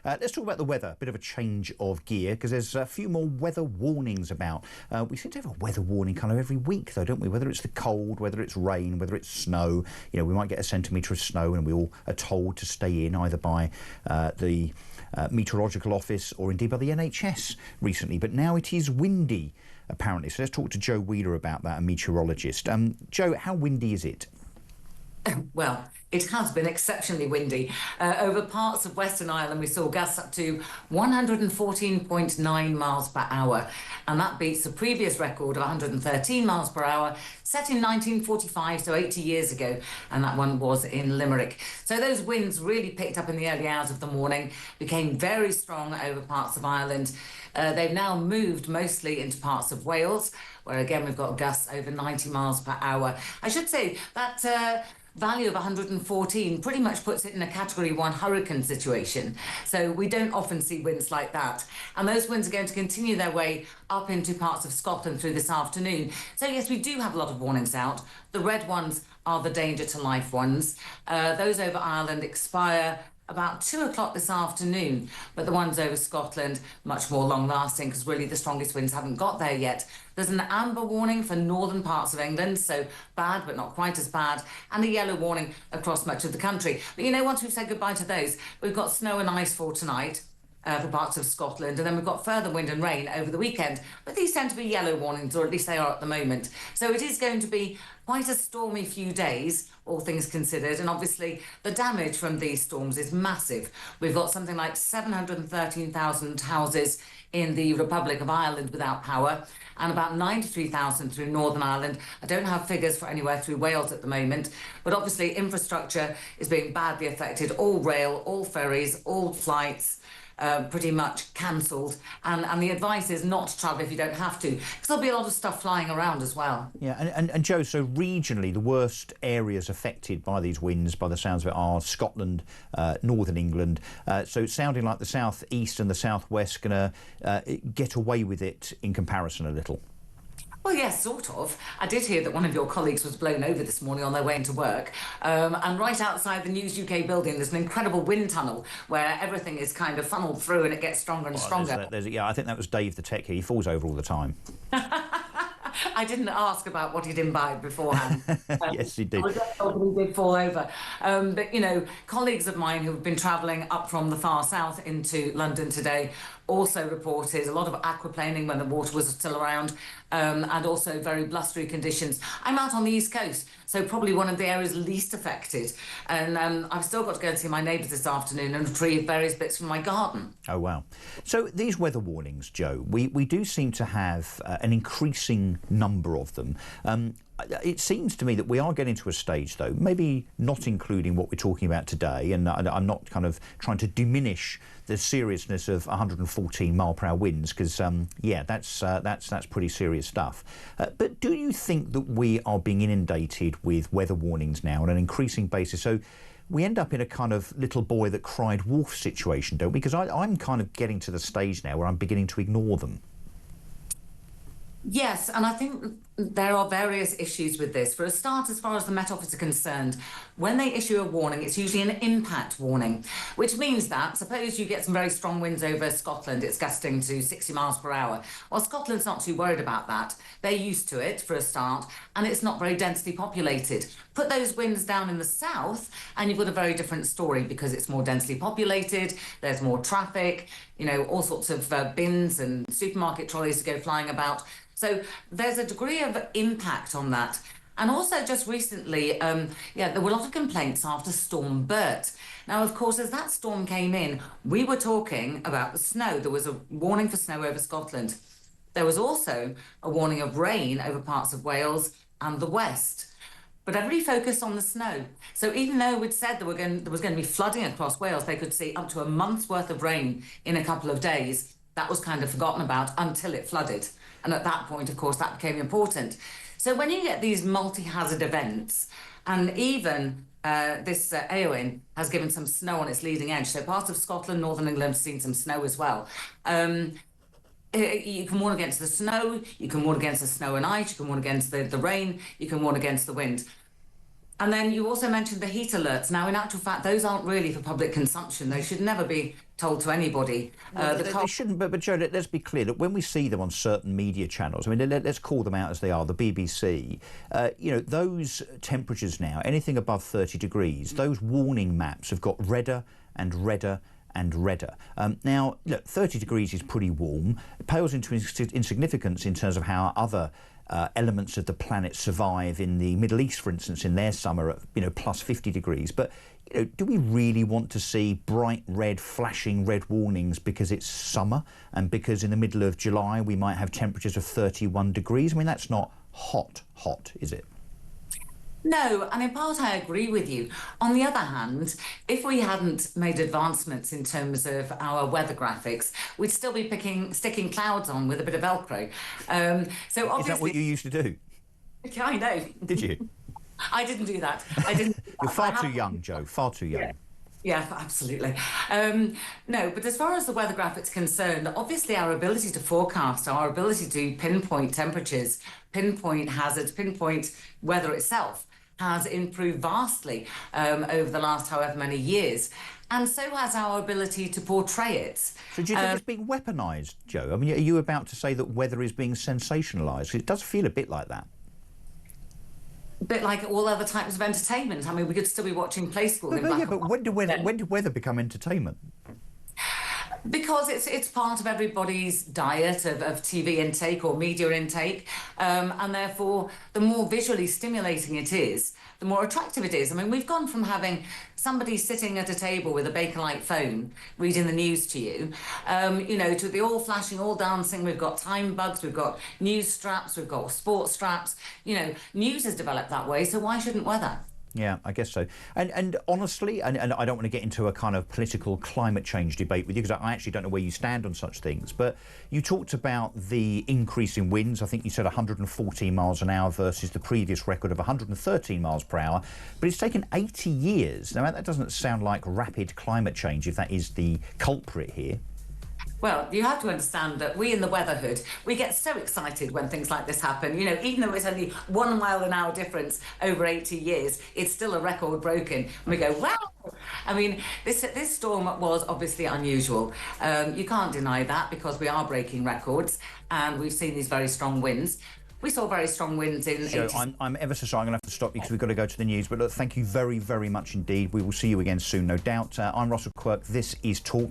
Let's talk about the weather, a bit of a change of gear, because there's a few more weather warnings about. We seem to have a weather warning kind of every week, though, don't we? Whether it's the cold, whether it's rain, whether it's snow. You know, we might get a centimetre of snow and we all are told to stay in, either by the Meteorological Office or indeed by the NHS recently. But now it is windy, apparently. So let's talk to Jo Wheeler about that, a meteorologist. Jo, how windy is it? Well, it has been exceptionally windy. Over parts of Western Ireland, we saw gusts up to 114.9 miles per hour. And that beats the previous record of 113 miles per hour, set in 1945, so 80 years ago. And that one was in Limerick. So those winds really picked up in the early hours of the morning, became very strong over parts of Ireland. They've now moved mostly into parts of Wales, where again we've got gusts over 90 miles per hour. I should say that value of 114 pretty much puts it in a Category 1 hurricane situation. So we don't often see winds like that. And those winds are going to continue their way up into parts of Scotland through this afternoon. So yes, we do have a lot of warnings out. The red ones are the danger to life ones. Those over Ireland expire about 2 o'clock this afternoon, but the ones over Scotland much more long lasting, because really the strongest winds haven't got there yet. There's an amber warning for northern parts of England, so bad but not quite as bad, and a yellow warning across much of the country. But you know, once we've said goodbye to those, we've got snow and ice for tonight for parts of Scotland, and then we've got further wind and rain over the weekend. But these tend to be yellow warnings, or at least they are at the moment. So it is going to be quite a stormy few days, all things considered, and obviously the damage from these storms is massive. We've got something like 713,000 houses in the Republic of Ireland without power, and about 93,000 through Northern Ireland. I don't have figures for anywhere through Wales at the moment, but obviously infrastructure is being badly affected. All rail, all ferries, all flights, pretty much cancelled, and the advice is not to travel if you don't have to, because there'll be a lot of stuff flying around as well. Yeah, and Jo, so regionally the worst areas affected by these winds, by the sounds of it, are Scotland, northern England, so it's sounding like the south east and the southwest going to get away with it in comparison a little. Well, yes, sort of. I did hear that one of your colleagues was blown over this morning on their way into work. And right outside the News UK building, there's an incredible wind tunnel where everything is kind of funneled through and it gets stronger and stronger. Yeah, I think that was Dave the tech here. He falls over all the time. I didn't ask about what he'd imbibed beforehand. Yes, he did. I just thought he did fall over. But, you know, colleagues of mine who've been travelling up from the far south into London today also reported a lot of aquaplaning when the water was still around, and also very blustery conditions. I'm out on the East Coast, so probably one of the areas least affected. And I've still got to go and see my neighbours this afternoon and retrieve various bits from my garden. Oh, wow. So these weather warnings, Jo, we do seem to have an increasing number of them. It seems to me that we are getting to a stage, though, maybe not including what we're talking about today, and I'm not kind of trying to diminish the seriousness of 114 mile per hour winds, because yeah, that's pretty serious stuff. But do you think that we are being inundated with weather warnings now on an increasing basis? So we end up in a kind of little boy that cried wolf situation, don't we? Because I'm kind of getting to the stage now where I'm beginning to ignore them. Yes, and I think there are various issues with this. For a start, as far as the Met Office are concerned, when they issue a warning, it's usually an impact warning, which means that, suppose you get some very strong winds over Scotland, it's gusting to 60 miles per hour. Well, Scotland's not too worried about that. They're used to it, for a start, and it's not very densely populated. Put those winds down in the south, and you've got a very different story, because it's more densely populated, there's more traffic, you know, all sorts of bins and supermarket trolleys to go flying about. So there's a degree of impact on that. And also just recently, there were a lot of complaints after Storm Bert. Now, of course, as that storm came in, we were talking about the snow. There was a warning for snow over Scotland. There was also a warning of rain over parts of Wales and the west. But everybody focused on the snow. So even though we'd said there was going to be flooding across Wales, they could see up to a month's worth of rain in a couple of days. That was kind of forgotten about until it flooded. And at that point, of course, that became important. So when you get these multi-hazard events, and even this Eowyn has given some snow on its leading edge, so parts of Scotland, Northern England have seen some snow as well. You can warn against the snow, you can warn against the snow and ice, you can warn against the rain, you can warn against the wind. And then you also mentioned the heat alerts. Now, in actual fact, those aren't really for public consumption. They should never be told to anybody. They shouldn't, but Jo, let's be clear that when we see them on certain media channels, I mean, let's call them out as they are, the BBC, you know, those temperatures now, anything above 30 degrees, those warning maps have got redder and redder and redder. Now, look, 30 degrees is pretty warm. It pales into insignificance in terms of how other elements of the planet survive in the Middle East, for instance, in their summer at, you know, plus 50 degrees. But, you know, do we really want to see bright red, flashing red warnings because it's summer and because in the middle of July we might have temperatures of 31 degrees? I mean, that's not hot, is it? No, and in part I agree with you. On the other hand, if we hadn't made advancements in terms of our weather graphics, we'd still be sticking clouds on with a bit of Velcro. So obviously, is that what you used to do? Yeah, I know. Did you? I didn't do that. I didn't. You're far too young, Jo. Far too young. Yeah. Yeah, absolutely. No, but as far as the weather graphic's concerned, obviously our ability to forecast, our ability to pinpoint temperatures, pinpoint hazards, pinpoint weather itself has improved vastly over the last however many years. And so has our ability to portray it. So do you think it's being weaponised, Jo? I mean, are you about to say that weather is being sensationalised? It does feel a bit like that. A bit like all other types of entertainment. I mean, we could still be watching Play School in black and but white. when did weather become entertainment? Because it's part of everybody's diet of TV intake or media intake, and therefore the more visually stimulating it is, the more attractive it is. I mean, we've gone from having somebody sitting at a table with a Bakelite phone reading the news to you, you know, to the all flashing, all dancing. We've got time bugs, we've got news straps, we've got sports straps. You know, news has developed that way, so why shouldn't weather? Yeah, I guess so. And honestly, and I don't want to get into a kind of political climate change debate with you because I actually don't know where you stand on such things, but you talked about the increase in winds. I think you said 114 miles an hour versus the previous record of 113 miles per hour, but it's taken 80 years. Now, that doesn't sound like rapid climate change if that is the culprit here. Well, you have to understand that we in the Weatherhood, we get so excited when things like this happen. You know, even though it's only 1 mile an hour difference over 80 years, it's still a record broken. And we go, wow! I mean, this storm was obviously unusual. You can't deny that because we are breaking records and we've seen these very strong winds. We saw very strong winds in... Jo, I'm ever so sorry, I'm going to have to stop you because we've got to go to the news. But look, thank you very, very much indeed. We will see you again soon, no doubt. I'm Russell Quirk. This is Talk.